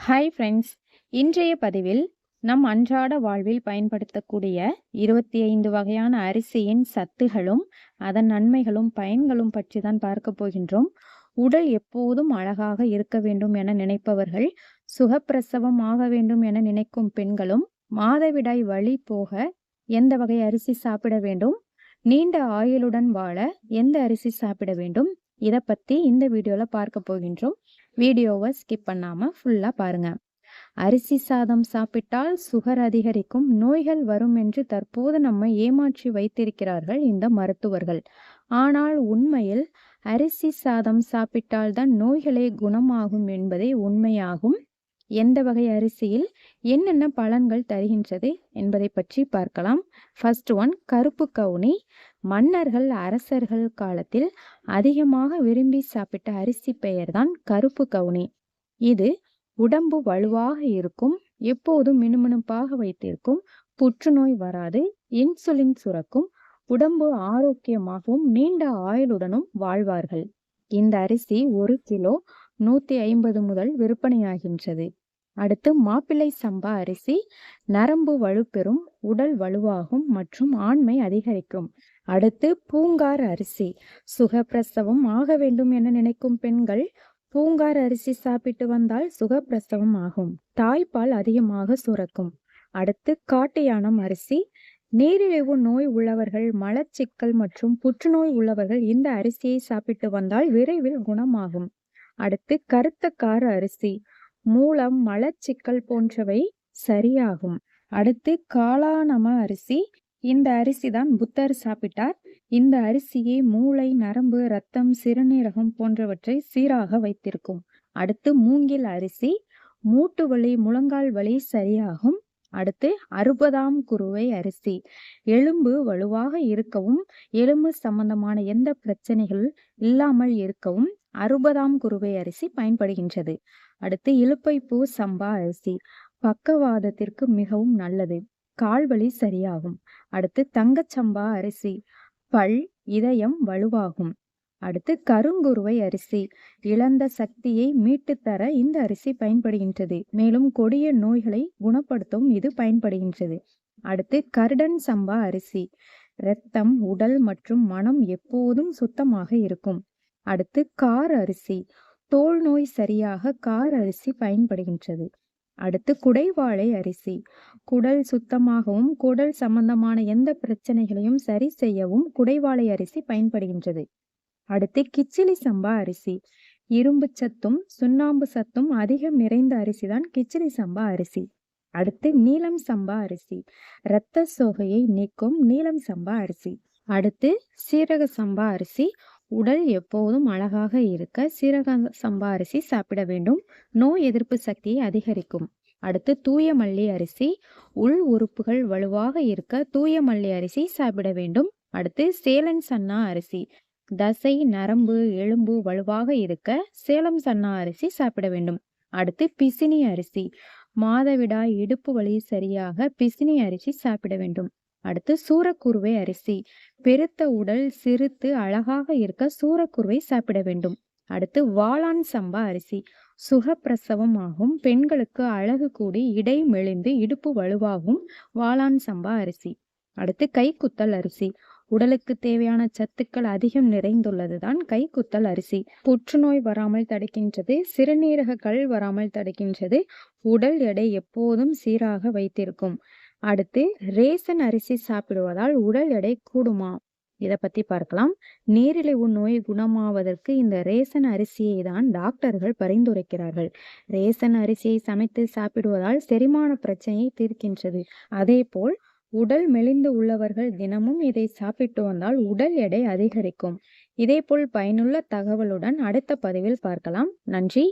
Hi friends, இன்றைய பதிவில் நம் அன்றாட வாழ்வில் பயன்படுத்தக்கூடிய 25 வகையான அரிசியின் சத்துகளும் அதன் நன்மைகளும் பயன்களும் பற்றி தான் பார்க்க போகின்றோம். உடல் எப்போதும் அழகாக இருக்க வேண்டும் என நினைப்பவர்கள், சுகப்பிரசவம் ஆக வேண்டும் என நினைக்கும் பெண்களும், மாதவிடாய் வலி போக எந்த வகை அரிசி சாப்பிட வேண்டும், நீண்ட ஆயுளுடன் வாழ எந்த அரிசி சாப்பிட வேண்டும், இதை பற்றி இந்த வீடியோவில் பார்க்க போகின்றோம். வீடியோவை ஸ்கிப் பண்ணாமல் ஃபுல்லாக பாருங்க. அரிசி சாதம் சாப்பிட்டால் சுகர் அதிகரிக்கும், நோய்கள் வரும் என்று தற்போது நம்மை ஏமாற்றி வைத்திருக்கிறார்கள் இந்த மருத்துவர்கள். ஆனால் உண்மையில் அரிசி சாதம் சாப்பிட்டால்தான் நோய்களே குணமாகும் என்பதே உண்மையாகும். எந்த வகை அரிசியில் என்னென்ன பலன்கள் தருகின்றது என்பதை பற்றி பார்க்கலாம். ஃபர்ஸ்ட் ஒன், கருப்பு கவுனி. மன்னர்கள் அரசர்கள் காலத்தில் அதிகமாக விரும்பி சாப்பிட்ட அரிசி பெயர்தான் கருப்பு கவுனி. இது உடம்பு வலுவாக இருக்கும், எப்போதும் மினுமினுப்பாக வைத்திருக்கும், புற்றுநோய் வராது, இன்சுலின் சுரக்கும், உடம்பு ஆரோக்கியமாகவும் நீண்ட ஆயுளுடனும் வாழ்வார்கள். இந்த அரிசி 1 கிலோ 150 முதல் விற்பனையாகின்றது. அடுத்து மாப்பிள்ளை சம்பா அரிசி. நரம்பு வலுப்பெறும், உடல் வலுவாகும் மற்றும் ஆண்மை அதிகரிக்கும். அடுத்து பூங்கார் அரிசி. சுகப்பிரசவம் ஆக வேண்டும் என நினைக்கும் பெண்கள் பூங்கார் அரிசி சாப்பிட்டு வந்தால் சுகப்பிரசவம் ஆகும், தாய்ப்பால் அதிகமாக சுரக்கும். அடுத்து காட்டு யானம் அரிசி. நீரிழிவு நோய் உள்ளவர்கள், மலச்சிக்கல் மற்றும் புற்றுநோய் உள்ளவர்கள் இந்த அரிசியை சாப்பிட்டு வந்தால் விரைவில் குணமாகும். அடுத்து கருத்த கார அரிசி. மூலம், மலச்சிக்கல் போன்றவை சரியாகும். அடுத்து காளாநம அரிசி. இந்த அரிசி தான் புத்தர் சாப்பிட்டார். இந்த அரிசியை மூளை, நரம்பு, இரத்தம், சிறுநீரகம் போன்றவற்றை சீராக வைத்திருக்கும். அடுத்து மூங்கில் அரிசி. மூட்டு வலி, முழங்கால் வலி சரியாகும். அடுத்து 60ஆம் குருவை அரிசி. எலும்பு வலுவாக இருக்கவும், எலும்பு சம்பந்தமான எந்த பிரச்சனைகள் இல்லாமல் இருக்கவும் 60ஆம் குருவை அரிசி பயன்படுகின்றது. அடுத்து இலுப்பைப்பூ சம்பா அரிசி. பக்கவாதத்திற்கு மிகவும் நல்லது, கால்வலி சரியாகும். அடுத்து தங்கச்சம்பா அரிசி. பல், இதயம் வலுவாகும். அடுத்து கருங்குருவை அரிசி. இழந்த சக்தியை மீட்டு தர இந்த அரிசி பயன்படுகின்றது, மேலும் கொடிய நோய்களை குணப்படுத்தவும் இது பயன்படுகின்றது. அடுத்து கருடன் சம்பா அரிசி. இரத்தம், உடல் மற்றும் மனம் எப்போதும் சுத்தமாக இருக்கும். அடுத்து கார் அரிசி. தோல் நோய் சரியாக கார் அரிசி பயன்படுகின்றது. அடுத்து குடைவாழை அரிசி. குடல் சுத்தமாகவும் குடல் சம்பந்தமான எந்த பிரச்சனைகளையும் சரி செய்யவும் குடைவாழை அரிசி பயன்படுகின்றது. அடுத்து கிச்சிலி சம்பா அரிசி. இரும்பு சத்தும் சுண்ணாம்பு சத்தும் அதிகம் நிறைந்த அரிசிதான் கிச்சிலி சம்பா அரிசி. அடுத்து நீலம் சம்பா அரிசி. இரத்த சோகையை நீக்கும் நீலம் சம்பா அரிசி. அடுத்து சீரக சம்பா அரிசி. உடல் எப்போதும் அழகாக இருக்க சீரக சம்பா அரிசி சாப்பிட வேண்டும், நோய் எதிர்ப்பு சக்தியை அதிகரிக்கும். அடுத்து தூய மல்லி அரிசி. உள் உறுப்புகள் வலுவாக இருக்க தூய மல்லி அரிசி சாப்பிட வேண்டும். அடுத்து சேலன் சன்னா அரிசி. தசை, நரம்பு, எலும்பு வலுவாக இருக்க சேலம் சன்னா அரிசி சாப்பிட வேண்டும். அடுத்து பிசினி அரிசி. மாதவிடாய், இடுப்பு வலி சரியாக பிசினி அரிசி சாப்பிட வேண்டும். அடுத்து சூரக்குருவை அரிசி. பெருத்த உடல், சிறுத்து அழகாக இருக்க சூரக்குருவை சாப்பிட வேண்டும். அடுத்து வாளான் சம்பா அரிசி. சுகப்பிரசவம் ஆகும் பெண்களுக்கு அழகு கூடி இடை மெலிந்து இடுப்பு வலுவாகும் வாளான் சம்பா அரிசி. அடுத்து கைக்குத்தல் அரிசி. உடலுக்கு தேவையான சத்துக்கள் அதிகம் நிறைந்துள்ளதுதான் கைக்குத்தல் அரிசி. புற்றுநோய் வராமல் தடுக்கின்றது, சிறுநீரக கல் வராமல் தடுக்கின்றது, உடல் எடை எப்போதும் சீராக வைத்திருக்கும். அடுத்து ரேசன் அரிசி சாப்பிடுவதால் உடல் எடை கூடுமா, இதை பத்தி பார்க்கலாம். நீரிழிவு நோய் குணமாவதற்கு இந்த ரேசன் அரிசியை தான் டாக்டர்கள் பரிந்துரைக்கிறார்கள். ரேசன் அரிசியை சமைத்து சாப்பிடுவதால் செரிமான பிரச்சனையை தீர்க்கின்றது. அதே போல் உடல் மெலிந்து உள்ளவர்கள் தினமும் இதை சாப்பிட்டு வந்தால் உடல் எடை அதிகரிக்கும். இதேபோல் பயனுள்ள தகவலுடன் அடுத்த பதிவில் பார்க்கலாம். நன்றி.